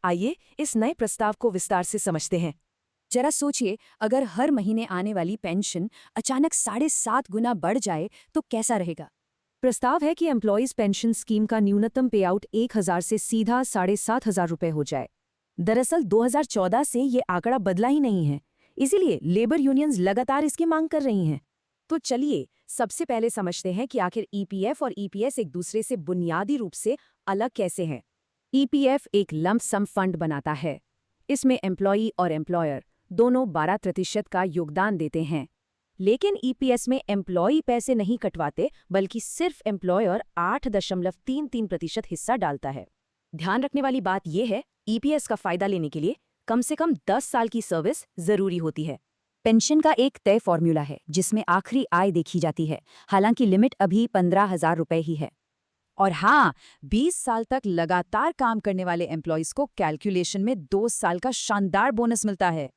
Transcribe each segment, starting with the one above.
आइए इस नए प्रस्ताव को विस्तार से समझते हैं। जरा सोचिए, अगर हर महीने आने वाली पेंशन अचानक 7.5 गुना बढ़ जाए तो कैसा रहेगा। प्रस्ताव है कि एम्प्लॉयज पेंशन स्कीम का न्यूनतम पे आउट 1,000 से सीधा 7,500 रुपये हो जाए। दरअसल 2014 से ये आंकड़ा बदला ही नहीं है, इसीलिए लेबर यूनियंस लगातार इसकी मांग कर रही हैं। तो चलिए सबसे पहले समझते हैं कि आखिर ईपीएफ और ईपीएस एक दूसरे से बुनियादी रूप से अलग कैसे हैं। ईपीएफ एक लंप सम फंड बनाता है। इसमें एम्प्लॉई और एम्प्लॉयर दोनों 12% का योगदान देते हैं। लेकिन ईपीएस में एम्प्लॉई पैसे नहीं कटवाते, बल्कि सिर्फ एम्प्लॉयर 8.33% हिस्सा डालता है। ध्यान रखने वाली बात यह है, ईपीएस का फायदा लेने के लिए कम से कम 10 साल की सर्विस जरूरी होती है। पेंशन का एक तय फॉर्मूला है जिसमें आखिरी आय देखी जाती है, हालांकि लिमिट अभी 15,000 रुपये ही है। और हाँ, 20 साल तक लगातार काम करने वाले एम्प्लॉयज को कैलकुलेशन में 2 साल का शानदार बोनस मिलता है।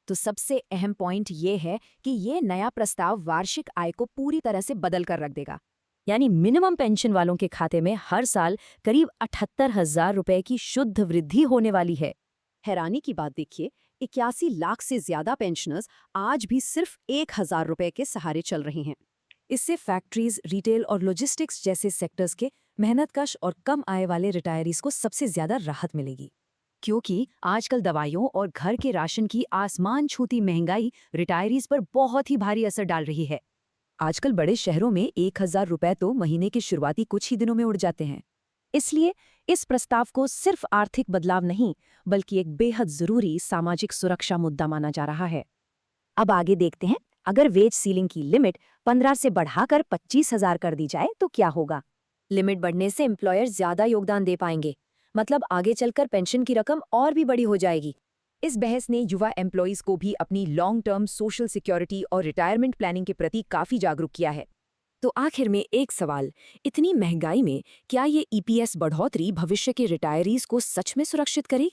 तो सबसे अहम पॉइंट ये है कि ये नया प्रस्ताव वार्षिक आय को पूरी तरह से बदल कर रख देगा। यानी मिनिमम पेंशन वालों के खाते में हर साल करीब 78,000 रुपए की शुद्ध वृद्धि होने वाली है। हैरानी की बात देखिए, 81 लाख से ज्यादा पेंशनर्स आज भी सिर्फ 1,000 रुपए के सहारे चल रहे हैं। इससे फैक्ट्रीज, रिटेल और लॉजिस्टिक्स जैसे सेक्टर्स के मेहनतकश और कम आय वाले रिटायरीज को सबसे ज्यादा राहत मिलेगी, क्योंकि आजकल दवाइयों और घर के राशन की आसमान छूती महंगाई रिटायरीज पर बहुत ही भारी असर डाल रही है। आजकल बड़े शहरों में 1,000 रुपए तो महीने के शुरुआती कुछ ही दिनों में उड़ जाते हैं। इसलिए इस प्रस्ताव को सिर्फ आर्थिक बदलाव नहीं, बल्कि एक बेहद जरूरी सामाजिक सुरक्षा मुद्दा माना जा रहा है। अब आगे देखते हैं, अगर वेज सीलिंग की लिमिट 15 से बढ़ाकर 25,000 कर दी जाए तो क्या होगा। लिमिट बढ़ने से एम्प्लॉयर ज्यादा योगदान दे पाएंगे, मतलब आगे चलकर पेंशन की रकम और भी बड़ी हो जाएगी। इस बहस ने युवा एम्प्लॉयज को भी अपनी लॉन्ग टर्म सोशल सिक्योरिटी और रिटायरमेंट प्लानिंग के प्रति काफी जागरूक किया है। तो आखिर में एक सवाल, इतनी महंगाई में क्या ये ईपीएस बढ़ोतरी भविष्य के रिटायरीज को सच में सुरक्षित करेगी?